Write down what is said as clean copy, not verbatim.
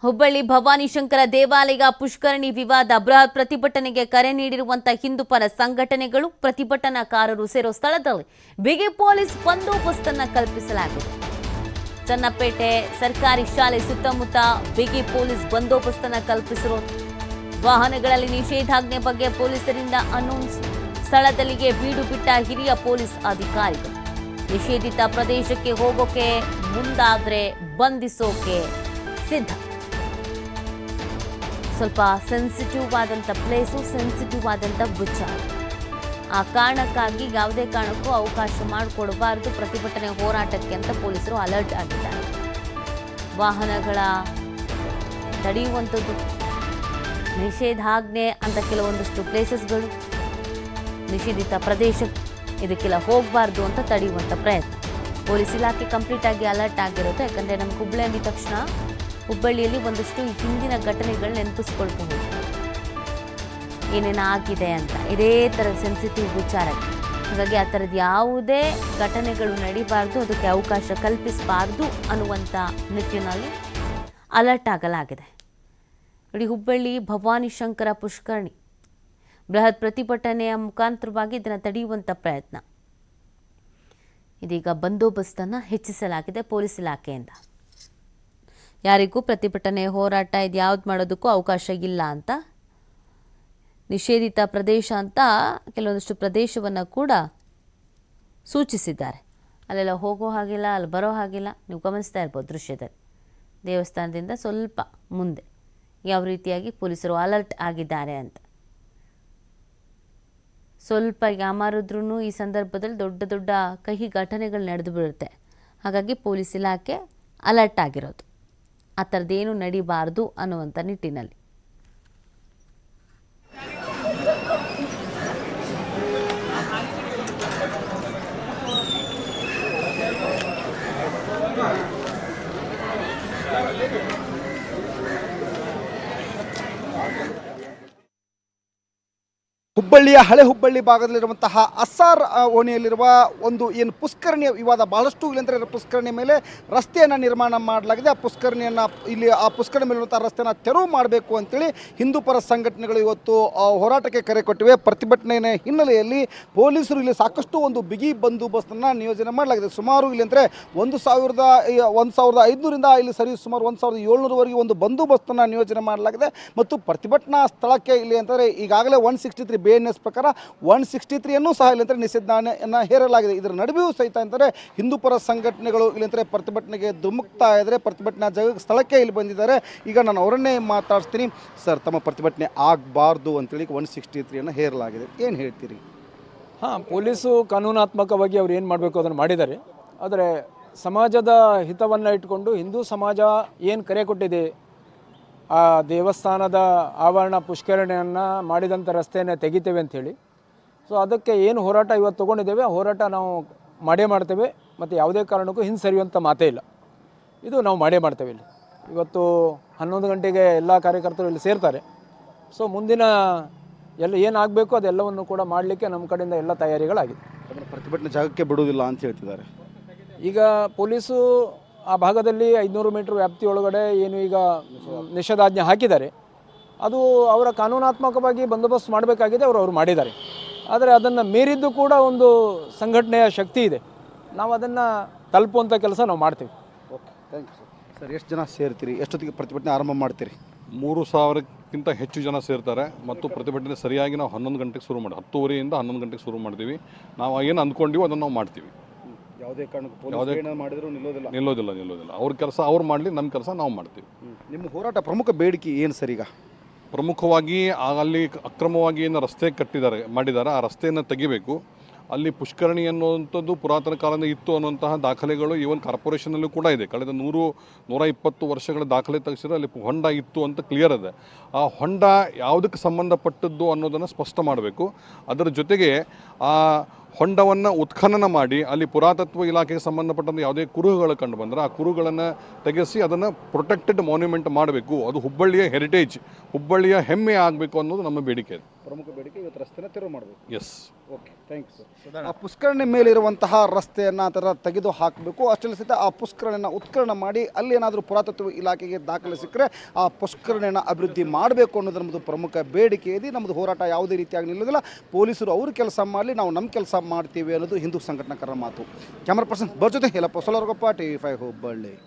ಹುಬ್ಬಳ್ಳಿ ಭವಾನಿ ಶಂಕರ ದೇವಾಲಯ ಪುಷ್ಕರಣಿ ವಿವಾದ ಬೃಹತ್ ಪ್ರತಿಭಟನೆಗೆ ಕರೆ ನೀಡಿರುವಂತಹ ಹಿಂದೂ ಪರ ಸಂಘಟನೆಗಳು ಪ್ರತಿಭಟನಾಕಾರರು ಸೇರೋ ಸ್ಥಳದಲ್ಲಿ ಬಿಗಿ ಪೊಲೀಸ್ ಬಂದೋಬಸ್ತನ್ನು ಕಲ್ಪಿಸಲಾಗಿದೆ. ಚನ್ನಪೇಟೆ ಸರ್ಕಾರಿ ಶಾಲೆ ಸುತ್ತಮುತ್ತ ಬಿಗಿ ಪೊಲೀಸ್ ಬಂದೋಬಸ್ತನ್ನು ಕಲ್ಪಿಸಿರೋದು. ವಾಹನಗಳಲ್ಲಿ ನಿಷೇಧಾಜ್ಞೆ ಬಗ್ಗೆ ಪೊಲೀಸರಿಂದ ಅನೌನ್ಸ್. ಸ್ಥಳದಲ್ಲಿಗೆ ಬೀಡು ಬಿಟ್ಟ ಹಿರಿಯ ಪೊಲೀಸ್ ಅಧಿಕಾರಿಗಳು ನಿಷೇಧಿತ ಪ್ರದೇಶಕ್ಕೆ ಹೋಗೋಕೆ ಮುಂದಾದ್ರೆ ಬಂಧಿಸೋಕೆ ಸಿದ್ಧ. ಸ್ವಲ್ಪ ಸೆನ್ಸಿಟಿವ್ ಆದಂಥ ಪ್ಲೇಸು, ಸೆನ್ಸಿಟಿವ್ ಆದಂಥ ವಿಚಾರ. ಆ ಕಾರಣಕ್ಕಾಗಿ ಯಾವುದೇ ಕಾರಣಕ್ಕೂ ಅವಕಾಶ ಮಾಡಿಕೊಡಬಾರದು ಪ್ರತಿಭಟನೆ ಹೋರಾಟಕ್ಕೆ ಅಂತ ಪೊಲೀಸರು ಅಲರ್ಟ್ ಆಗಿದ್ದಾರೆ. ವಾಹನಗಳ ತಡೆಯುವಂಥದ್ದು, ನಿಷೇಧಾಜ್ಞೆ ಅಂತ ಕೆಲವೊಂದಷ್ಟು ಪ್ಲೇಸಸ್ಗಳು, ನಿಷೇಧಿತ ಪ್ರದೇಶ ಇದಕ್ಕೆಲ್ಲ ಹೋಗಬಾರ್ದು ಅಂತ ತಡೆಯುವಂಥ ಪ್ರಯತ್ನ. ಪೊಲೀಸ್ ಇಲಾಖೆ ಕಂಪ್ಲೀಟ್ ಆಗಿ ಅಲರ್ಟ್ ಆಗಿರುತ್ತೆ. ಯಾಕಂದರೆ ನಮ್ಗೆ ಹುಬ್ಬಳ್ಳಿ ಅಂದಿದ ತಕ್ಷಣ ಹುಬ್ಬಳ್ಳಿಯಲ್ಲಿ ಒಂದಷ್ಟು ಹಿಂದಿನ ಘಟನೆಗಳು ನೆನಪಿಸ್ಕೊಳ್ಬಹುದು, ಏನೇನು ಆಗಿದೆ ಅಂತ. ಇದೇ ಥರದ ಸೆನ್ಸಿಟಿವ್ ವಿಚಾರಕ್ಕೆ ಹಾಗಾಗಿ ಆ ಥರದ್ದು ಯಾವುದೇ ಘಟನೆಗಳು ನಡೀಬಾರ್ದು, ಅದಕ್ಕೆ ಅವಕಾಶ ಕಲ್ಪಿಸಬಾರ್ದು ಅನ್ನುವಂಥ ನಿಟ್ಟಿನಲ್ಲಿ ಅಲರ್ಟ್ ಆಗಲಾಗಿದೆ. ನೋಡಿ, ಹುಬ್ಬಳ್ಳಿ ಭವಾನಿ ಶಂಕರ ಪುಷ್ಕರಣಿ ಬೃಹತ್ ಪ್ರತಿಭಟನೆಯ ಮುಖಾಂತರವಾಗಿ ಇದನ್ನು ತಡೆಯುವಂಥ ಪ್ರಯತ್ನ. ಇದೀಗ ಬಂದೋಬಸ್ತನ್ನು ಹೆಚ್ಚಿಸಲಾಗಿದೆ ಪೊಲೀಸ್ ಇಲಾಖೆಯಿಂದ. ಯಾರಿಗೂ ಪ್ರತಿಭಟನೆ ಹೋರಾಟ ಇದು ಯಾವ್ದು ಮಾಡೋದಕ್ಕೂ ಅವಕಾಶ ಇಲ್ಲ ಅಂತ, ನಿಷೇಧಿತ ಪ್ರದೇಶ ಅಂತ ಕೆಲವೊಂದಷ್ಟು ಪ್ರದೇಶವನ್ನು ಕೂಡ ಸೂಚಿಸಿದ್ದಾರೆ. ಅಲ್ಲೆಲ್ಲ ಹೋಗೋ ಹಾಗಿಲ್ಲ, ಅಲ್ಲಿ ಬರೋ ಹಾಗಿಲ್ಲ. ನೀವು ಗಮನಿಸ್ತಾ ಇರ್ಬೋದು ದೃಶ್ಯದಲ್ಲಿ. ದೇವಸ್ಥಾನದಿಂದ ಸ್ವಲ್ಪ ಮುಂದೆ ಯಾವ ರೀತಿಯಾಗಿ ಪೊಲೀಸರು ಅಲರ್ಟ್ ಆಗಿದ್ದಾರೆ ಅಂತ. ಸ್ವಲ್ಪ ಯಾಮಾರಿದ್ರೂ ಈ ಸಂದರ್ಭದಲ್ಲಿ ದೊಡ್ಡ ದೊಡ್ಡ ಕಹಿ ಘಟನೆಗಳು ನಡೆದು ಬಿಡುತ್ತೆ. ಹಾಗಾಗಿ ಪೊಲೀಸ್ ಇಲಾಖೆ ಅಲರ್ಟ್ ಆಗಿರೋದು, ಆ ಥರದ್ದೇನು ನಡೀಬಾರ್ದು ಅನ್ನುವಂಥ ನಿಟ್ಟಿನಲ್ಲಿ. ಹುಬ್ಬಳ್ಳಿಯ ಹಳೆ ಹುಬ್ಬಳ್ಳಿ ಭಾಗದಲ್ಲಿರುವಂತಹ ಅಸ್ಸಾರ್ ಓಣಿಯಲ್ಲಿರುವ ಒಂದು ಏನು ಪುಷ್ಕರಣಿಯ ವಿವಾದ ಬಹಳಷ್ಟು ಇಲ್ಲಂದರೆ ಪುಷ್ಕರಣಿಯ ಮೇಲೆ ರಸ್ತೆಯನ್ನು ನಿರ್ಮಾಣ ಮಾಡಲಾಗಿದೆ. ಆ ಪುಷ್ಕರಣಿಯನ್ನು ಇಲ್ಲಿ ಆ ಪುಷ್ಕರಣಿ ಮೇಲಿರುವಂಥ ರಸ್ತೆಯನ್ನು ತೆರವು ಮಾಡಬೇಕು ಅಂತೇಳಿ ಹಿಂದೂ ಪರ ಸಂಘಟನೆಗಳು ಇವತ್ತು ಹೋರಾಟಕ್ಕೆ ಕರೆ ಕೊಟ್ಟಿವೆ. ಪ್ರತಿಭಟನೆಯ ಹಿನ್ನೆಲೆಯಲ್ಲಿ ಪೊಲೀಸರು ಇಲ್ಲಿ ಸಾಕಷ್ಟು ಒಂದು ಬಿಗಿ ಬಂದೋಬಸ್ತನ್ನು ನಿಯೋಜನೆ ಮಾಡಲಾಗಿದೆ. ಸುಮಾರು ಇಲ್ಲಿ ಅಂದರೆ 1,500ರಿಂದ ಇಲ್ಲಿ ಸರಿ ಸುಮಾರು 1,700ವರೆಗೆ ಒಂದು ಬಂದೋಬಸ್ತನ್ನು ನಿಯೋಜನೆ ಮಾಡಲಾಗಿದೆ. ಮತ್ತು ಪ್ರತಿಭಟನಾ ಸ್ಥಳಕ್ಕೆ ಇಲ್ಲಿ ಅಂತಂದರೆ ಈಗಾಗಲೇ 163 BNS ಪ್ರಕಾರ 163 ಸಹ ಇಲ್ಲಂದರೆ ನಿಷೇಧಾಜ್ಞೆಯನ್ನು ಹೇರಲಾಗಿದೆ. ಇದರ ನಡುವೆಯೂ ಸಹಿತ ಅಂತಾರೆ ಹಿಂದೂ ಪರ ಸಂಘಟನೆಗಳು ಇಲ್ಲಂದರೆ ಪ್ರತಿಭಟನೆಗೆ ಧುಮುಕ್ತಾ ಇದ್ದಾರೆ. ಪ್ರತಿಭಟನಾ ಸ್ಥಳಕ್ಕೆ ಇಲ್ಲಿ ಬಂದಿದ್ದಾರೆ. ಈಗ ನಾನು ಅವರನ್ನೇ ಮಾತಾಡ್ತೀನಿ. ಸರ್, ತಮ್ಮ ಪ್ರತಿಭಟನೆ ಆಗಬಾರ್ದು ಅಂತೇಳಿ 163 ಹೇರಲಾಗಿದೆ, ಏನು ಹೇಳ್ತೀರಿ? ಪೊಲೀಸು ಕಾನೂನಾತ್ಮಕವಾಗಿ ಅವ್ರು ಏನು ಮಾಡಬೇಕು ಅದನ್ನು ಮಾಡಿದ್ದಾರೆ. ಆದರೆ ಸಮಾಜದ ಹಿತವನ್ನು ಇಟ್ಕೊಂಡು ಹಿಂದೂ ಸಮಾಜ ಏನು ಕರೆ ಕೊಟ್ಟಿದೆ, ಆ ದೇವಸ್ಥಾನದ ಆವರಣ ಪುಷ್ಕರಣಿಯನ್ನು ಮಾಡಿದಂಥ ರಸ್ತೆಯನ್ನು ತೆಗಿತೇವೆ ಅಂಥೇಳಿ, ಸೊ ಅದಕ್ಕೆ ಏನು ಹೋರಾಟ ಇವತ್ತು ತೊಗೊಂಡಿದ್ದೇವೆ, ಆ ಹೋರಾಟ ನಾವು ಮಾಡೇ ಮಾಡ್ತೇವೆ. ಮತ್ತು ಯಾವುದೇ ಕಾರಣಕ್ಕೂ ಹಿಂಸರಿಯುವಂಥ ಮಾತೇ ಇಲ್ಲ. ಇದು ನಾವು ಮಾಡೇ ಮಾಡ್ತೇವೆ. ಇಲ್ಲಿ ಇವತ್ತು 11 ಗಂಟೆಗೆ ಎಲ್ಲ ಕಾರ್ಯಕರ್ತರು ಇಲ್ಲಿ ಸೇರ್ತಾರೆ. ಸೊ ಮುಂದಿನ ಏನಾಗಬೇಕು ಅದೆಲ್ಲವನ್ನು ಕೂಡ ಮಾಡಲಿಕ್ಕೆ ನಮ್ಮ ಕಡೆಯಿಂದ ಎಲ್ಲ ತಯಾರಿಗಳಾಗಿದೆ. ಪ್ರತಿಭಟನೆ ಜಾಗಕ್ಕೆ ಬಿಡುವುದಿಲ್ಲ ಅಂತ ಹೇಳ್ತಿದ್ದಾರೆ. ಈಗ ಪೊಲೀಸು ಆ ಭಾಗದಲ್ಲಿ 500 ಮೀಟರ್ ವ್ಯಾಪ್ತಿಯೊಳಗಡೆ ಏನು ಈಗ ನಿಷೇಧಾಜ್ಞೆ ಹಾಕಿದ್ದಾರೆ, ಅದು ಅವರ ಕಾನೂನಾತ್ಮಕವಾಗಿ ಬಂದೋಬಸ್ತ್ ಮಾಡಬೇಕಾಗಿದೆ, ಅವರು ಮಾಡಿದ್ದಾರೆ. ಆದರೆ ಅದನ್ನು ಮೀರಿದ್ದು ಕೂಡ ಒಂದು ಸಂಘಟನೆಯ ಶಕ್ತಿ ಇದೆ. ನಾವು ಅದನ್ನು ತಲುಪುವಂಥ ಕೆಲಸ ನಾವು ಮಾಡ್ತೀವಿ. Okay, thank you sir. ಎಷ್ಟು ಜನ ಸೇರ್ತೀರಿ? ಎಷ್ಟೊತ್ತಿಗೆ ಪ್ರತಿಭಟನೆ ಆರಂಭ ಮಾಡ್ತೀರಿ? 3,000ಕ್ಕಿಂತ ಹೆಚ್ಚು ಜನ ಸೇರ್ತಾರೆ. ಮತ್ತು ಪ್ರತಿಭಟನೆ ಸರಿಯಾಗಿ ನಾವು 11 ಗಂಟೆಗೆ ಶುರು ಮಾಡಿ 10:30ಯಿಂದ 11 ಗಂಟೆಗೆ ಶುರು ಮಾಡ್ತೀವಿ. ನಾವು ಏನು ಅಂದ್ಕೊಂಡಿವೋ ಅದನ್ನು ನಾವು ಮಾಡ್ತೀವಿ. ಯಾವುದೇ ಕಾರಣಕ್ಕೂ ಮಾಡಿದ್ರು ನಿಲ್ಲೋದಿಲ್ಲ. ಅವ್ರ ಕೆಲಸ ಅವ್ರು ಮಾಡಲಿ, ನಮ್ಮ ಕೆಲಸ ನಾವು ಮಾಡ್ತೀವಿ. ನಿಮ್ಮ ಹೋರಾಟ ಪ್ರಮುಖ ಬೇಡಿಕೆ ಏನು ಸರ್? ಈಗ ಪ್ರಮುಖವಾಗಿ ಅಲ್ಲಿ ಅಕ್ರಮವಾಗಿ ಏನು ರಸ್ತೆ ಮಾಡಿದ್ದಾರೆ, ಆ ರಸ್ತೆಯನ್ನು ತೆಗಿಬೇಕು. ಅಲ್ಲಿ ಪುಷ್ಕರಣಿ ಅನ್ನುವಂಥದ್ದು ಪುರಾತನ ಕಾಲದಿಂದ ಇತ್ತು ಅನ್ನುವಂತಹ ದಾಖಲೆಗಳು ಈವನ್ ಕಾರ್ಪೊರೇಷನಲ್ಲೂ ಕೂಡ ಇದೆ. ಕಳೆದ 100-120 ವರ್ಷಗಳ ದಾಖಲೆ ತೆಗೆಸಿದ್ರೆ ಅಲ್ಲಿ ಹೊಂಡ ಇತ್ತು ಅಂತ ಕ್ಲಿಯರ್ ಇದೆ. ಆ ಹೊಂಡ ಯಾವುದಕ್ಕೆ ಸಂಬಂಧಪಟ್ಟದ್ದು ಅನ್ನೋದನ್ನು ಸ್ಪಷ್ಟ ಮಾಡಬೇಕು. ಅದರ ಜೊತೆಗೆ ಆ ಹೊಂಡವನ್ನು ಉತ್ಖನನ ಮಾಡಿ ಅಲ್ಲಿ ಪುರಾತತ್ವ ಇಲಾಖೆಗೆ ಸಂಬಂಧಪಟ್ಟಂಥ ಯಾವುದೇ ಕುರುಹುಗಳು ಕಂಡು ಬಂದರೆ ಆ ಕುರುಹುಗಳನ್ನು ತೆಗೆಸಿ ಅದನ್ನು ಪ್ರೊಟೆಕ್ಟೆಡ್ ಮಾನ್ಯುಮೆಂಟ್ ಮಾಡಬೇಕು. ಅದು ಹುಬ್ಬಳ್ಳಿಯ ಹೆರಿಟೇಜ್, ಹುಬ್ಬಳ್ಳಿಯ ಹೆಮ್ಮೆ ಆಗಬೇಕು ಅನ್ನೋದು ನಮ್ಮ ಬೇಡಿಕೆ ಇದೆ. ಪ್ರಮುಖ ಬೇಡಿಕೆ ಇವತ್ತು ರಸ್ತೆನ ತೆರವು ಮಾಡಬೇಕು. Yes. Okay, thank you sir. ಆ ಪುಷ್ಕರಣಿ ಮೇಲಿರುವಂತಹ ರಸ್ತೆಯನ್ನು ಆ ಥರ ತೆಗೆದು ಹಾಕಬೇಕು. ಅಷ್ಟೇ ಸಹಿತ ಆ ಪುಷ್ಕರಣಿಯನ್ನು ಉತ್ಕರಣ ಮಾಡಿ ಅಲ್ಲಿ ಏನಾದರೂ ಪುರಾತತ್ವ ಇಲಾಖೆಗೆ ದಾಖಲೆ ಸಿಕ್ಕರೆ ಆ ಪುಷ್ಕರಣಿಯನ್ನು ಅಭಿವೃದ್ಧಿ ಮಾಡಬೇಕು ಅನ್ನೋದು ನಮ್ಮದು ಪ್ರಮುಖ ಬೇಡಿಕೆ ಇದೆ. ನಮ್ಮದು ಹೋರಾಟ ಯಾವುದೇ ರೀತಿಯಾಗಿ ನಿಲ್ಲೋದಿಲ್ಲ. ಪೊಲೀಸರು ಅವ್ರ ಕೆಲಸ ಮಾಡಲಿ, ನಾವು ನಮ್ಮ ಕೆಲಸ ಮಾಡ್ತೀವಿ ಅನ್ನೋದು ಹಿಂದೂ ಸಂಘಟನಾಕಾರರ ಮಾತು. ಕ್ಯಾಮರಾ ಪರ್ಸನ್ ಜೊತೆ ಯಲ್ಲಪ್ಪ ಸೊಲರ್ಗೊಪ್ಪ, TV5 ಹುಬ್ಬಳ್ಳಿ.